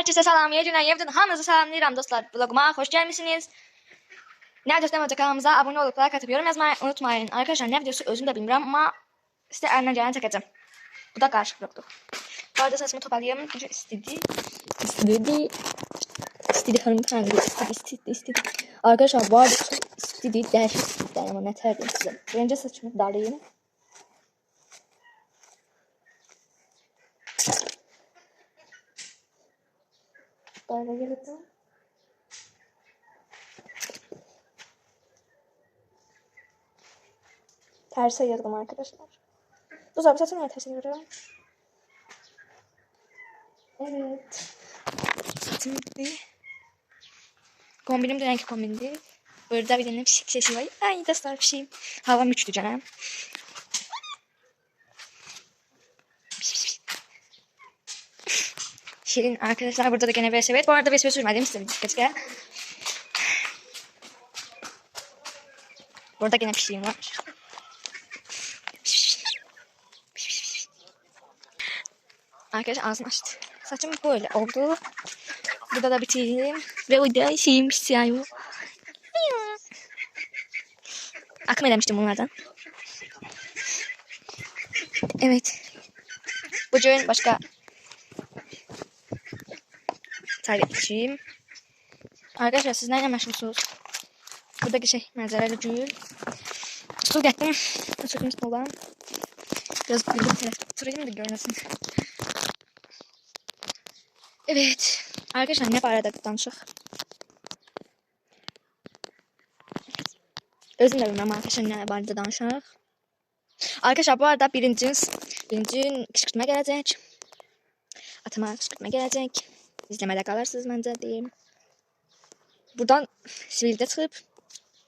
Herkese salam, yeni gündən yevdən hamınızı salamlayıram dostlar. Vloguma xoş gəlmisiniz. Nə videosu olacaq kanalımıza abunə olub like atıp yorum yazmayı unutmayın. Arkadaşlar nə videosu özüm də bilmirəm, amma sizə əlindən gələni çəkəcəm. Bu da qarışıq vlogdur. Bu arada səsimi toparlayayım. Çünki istedi. Arkadaşlar bu arada istedi. Dəhşət istedi. Amma nə tərdim sizə. Birinci saçımı darayayım. Böyle geldim. Terse ayırdım arkadaşlar. Bu zaten saçımı terse ayırıyorum. Evet. Saçım bitti. Kombinim de renk kombindi. Burada bir tane pişik sesi var. Ay dostlar pişeyim. Havam uçtu canım. Şirin arkadaşlar burada da gene bir evet. Bu arada bir sürmedim size keşke. Burada gene pişliğim var. Arkadaşlar ağzını açtı. Saçım böyle oldu. Burada da bitirdim. Ve o da şeyim siyahı. Akım edemiştim bunlardan. Evet. Bugün başka takipçiyim. Arkadaşlar siz neyle meşgulsunuz? Buradaki şey manzaralı gül. Su getdim. Çöküm stolan. Biraz güldüm. Turayım da görmesin. Evet. Arkadaşlar ne barədə danışıq? Özüm də bilmirəm arkadaşlar nə barədə danışaq. Arkadaşlar bu arada birinci kışkırtma gələcək. Atıma kışkırtma gələcək. İzləmədə qalırsınız məncə deyim. Buradan sivildə çıxıb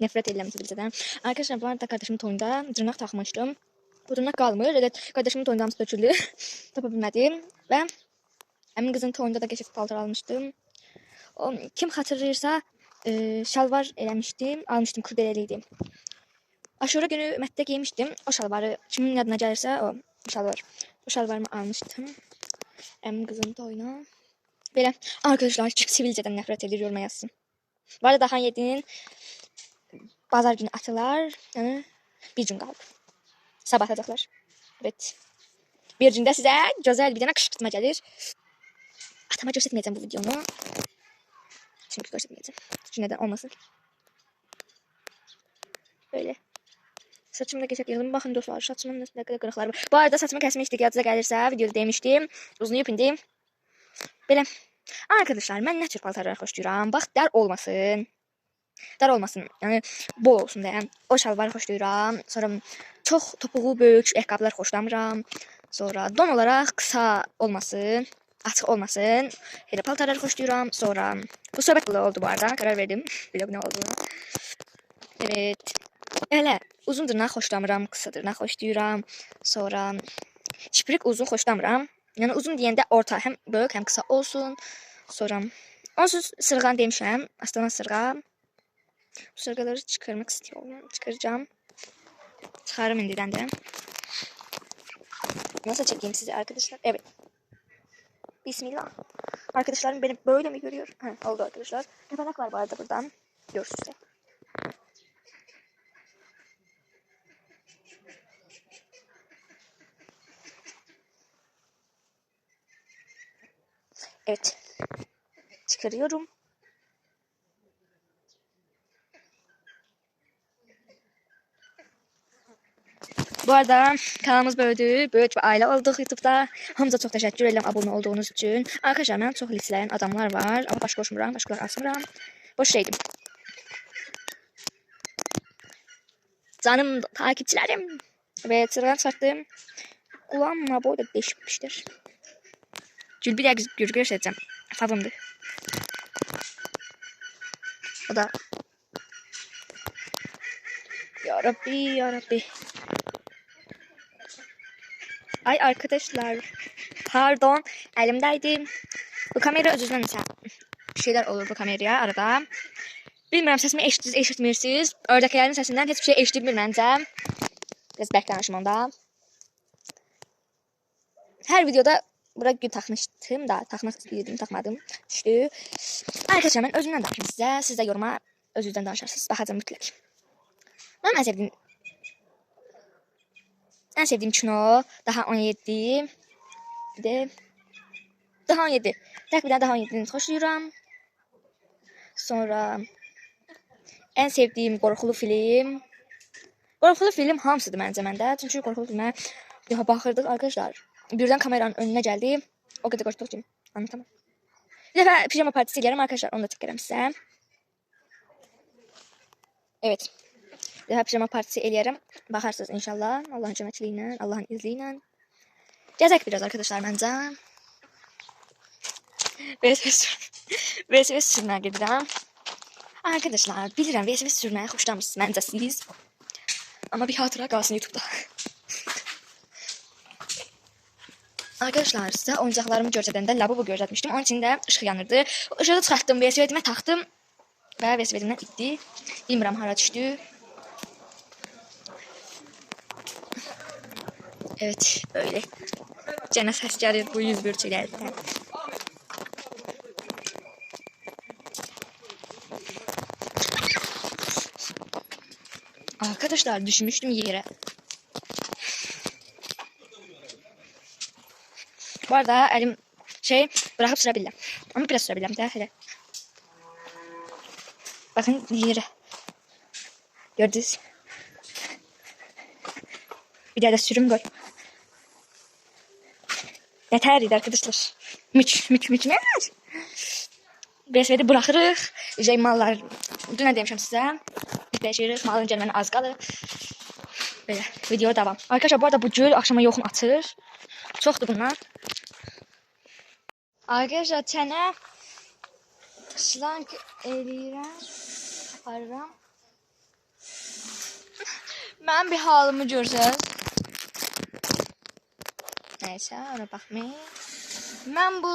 nefret edirəm sivilcədən. Arkadaşlar bu arada kardeşimin toyunda dırnaq taxmışdım. Bu dırnaq qalmır. Evet, kardeşimin toyunda hamısı töküldü. Tapa bilmədim və əmin qızın toyunda da keçib paltar almışdım. O, kim xatırlayırsa şalvar eləmişdim, almışdım, kurdeleliydim. Aşura günü mətdə giymişdim. O şalvarı kimin yadına gəlirsə o şalvar. O şalvarımı almışdım. Əmin qızın toyuna. Belə arkadaşlar sivilcədən nefret edir, yoruma yazsın. Bu arada Dahan 7'nin bazar günü atılar. Yani bir gün qaldı. Sabah atacaqlar. Evet. Bir gündə sizə gözəl bir dənə qışqırtma gəlir. Atama göstərməyəcəm bu videonu. Çünki göstərməyəcəm. Çünki nədən olmasın. Böyle. Saçımda geçək yığılım. Baxın dostlar, saçımın nə qədər qırıqları var. Bu arada saçımı kəsmək ihtiyacınıza gəlirsə, videoda demişdim. Uzunuyub indi. Belə. Arkadaşlar mən nə tür paltarlar xoşlayıram. Bax, dar olmasın. Dar olmasın. Yəni bol olsun deyəm. O şalvarı xoşlayıram. Sonra çox topuğu böyük ayaqqabılar xoşlamıram. Sonra don olaraq qısa olmasın. Açıq olmasın. Elə paltarlar xoşlayıram. Sonra bu söhbət belə oldu bu arada. Qərar verdim. Vlog nə olduğunu. Evet. Elə uzun dırnaq xoşlamıram. Qısa dırnaq xoşlayıram. Sonra şiprik uzun xoşlamıram. Yəni uzun deyəndə orta, həm böyük, həm qısa olsun. Sonra onsuz sırğan demişəm. Astana sırğa. Bu sırğaları çıxarmaq istiyorum. Çıxaracağım. Çıxarım indidən də. Nasıl çekeyim size arkadaşlar? Evet. Bismillah. Arkadaşlarım beni böyle mi görüyor? Ha, oldu arkadaşlar. Yapanaklar vardı buradan. Görüşürüz. Evet. Çıkarıyorum. Bu arada kanalımız böyüdü. Böyük bir aile olduk YouTube'da. Hamıza çok teşekkür ederim abone olduğunuz için. Arkadaşlar mənim çox listələrin adamlar var. Ama baş koşmuram, başqalar asmıram. Boş şeydim. Canım takipçilerim. Evet, sırgan sattım. Kulağımla boyda değişmiştir. Gülbir göstereceğim. Favımdır. O da. Ya Rabbi, ya Rabbi. Ay arkadaşlar. Pardon. Elimdeydi. Bu kamera özünden mesela bir şeyler olur bu kameraya arada. Bilmiyorum sesimi eşitmirsiniz. Ördəklərin sesinden hiçbir şey eşitmir məncə. Biraz bək danışım onda. Her videoda Bura gül taxmışdım da, taxmaq istəyirdim, taxmadım. Düşdü. Arkadaşlar mən özümdən danışım sizə. Siz də yoruma özünüzdən danışarsınız. Baxacağım mütləq. Mənim ən sevdiyim kino daha 17. Bir də daha 17. Tək bir dənə daha 17-ni xoşlayıram. Sonra ən sevdiyim qorxulu film. Qorxulu film hamısıdır məncə məndə. Çünki qorxulu filmə baxırdıq arkadaşlar. Birdən kameranın önünə gəldi. O qədər qorxduq ki, anlatamam. Bir dəfə pijama partisi eləyərəm arkadaşlar. Onu da çəkərəm sizə. Evet. Bir dəfə pijama partisi eləyərəm. Baxarsınız inşallah. Allahın köməkliyi ilə, Allahın izni ilə. Gəzək biraz arkadaşlar məncə. VSV sürməyə gedirəm. Arkadaşlar bilirəm VSV sürməyə xoşlamırsınız məncə siz. Ama bir hatıra kalsın YouTube'da. Arkadaşlar size oyuncaklarımı göstərəndə lavabo göstərmişdim. Onun içində ışıq yanırdı. O ışığı çıxartdım, VSV-dimə taxdım və VSV-dimdən itdi. Bilmirəm hara düşdü. Evet, böyle. Cənə səs gəlir bu 101 çilərdən. Arkadaşlar düşmüştüm yere. Bu arada elim bırakıp sürebilirim. Ama biraz sürebilirim de hele. Bakın yere. Gördünüz. Bir daha da sürüm koy. Yeterli arkadaşlar. Mükemmel. BSV'de bırakırıq. Mallar. Dün ne demişim size? Dəyişirik. Malın gəlməni az qalır. Belə video devam. Arkadaşlar bu arada bu gül akşama yoxum açır. Çoxdur bunlar. Arkadaşlar çənə slank eləyirəm. Aparıram. Mən bir halımı görsəz. Neyse ona baxmayın. Mən bu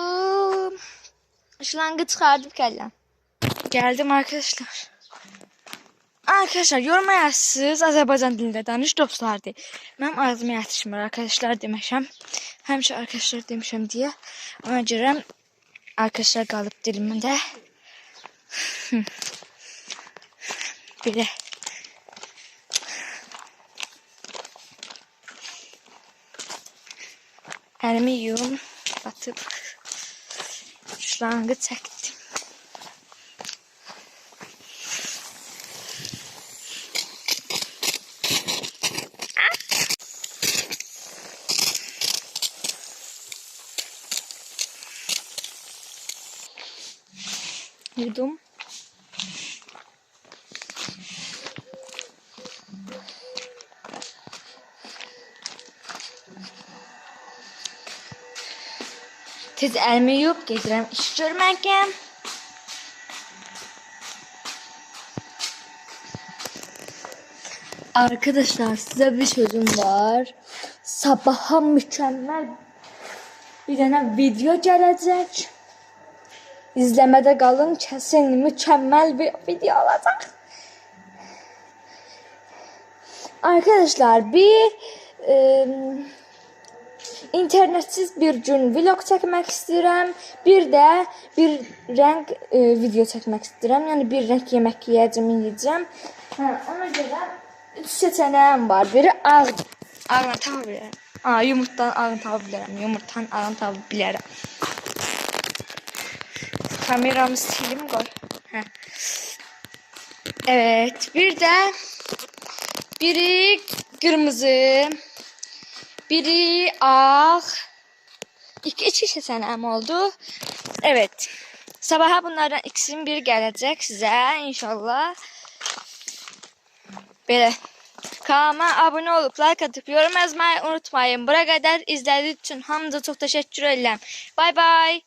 şlangı çıxardım kələm. Geldim arkadaşlar. Arkadaşlar yoruma yazsınız. Azərbaycan dilində danış dostlardır. Mənim ağzıma yatışmır arkadaşlar demişəm. Həmişə arkadaşlar demişəm deyə. Ona görə arkadaşlar qalıb dilimdə. Belə. Əlimi yuyum. Batıb. Şlangı çəkdim. Yudum. Tez əlimi yuyub gedirəm iş görməyə. Arkadaşlar size bir sözüm var. Sabaha mükemmel bir tane video gələcək. İzləmədə qalın, kesin mükemmel bir video olacaq. Arkadaşlar bir internetsiz bir gün vlog çəkmək istəyirəm. Bir də bir renk video çəkmək istəyirəm. Yəni bir renk yemək yiyəcəm. Ona görə 3 seçənəyim var. Biri ağını tava bilərəm. Yumurtadan ağını tava bilərəm. Yumurtadan ağını tava bilərəm. Kameramı silim koy. Evet. Bir de biri kırmızı. Biri ağ. İki seçeneğim oldu. Evet. Sabaha bunlardan ikisinin biri gelecek size inşallah. Böyle. Kanalıma abone olup like atıp yorum yazmayı unutmayın. Buraya kadar izlediğiniz için hamınıza çok teşekkür ederim. Bye bye.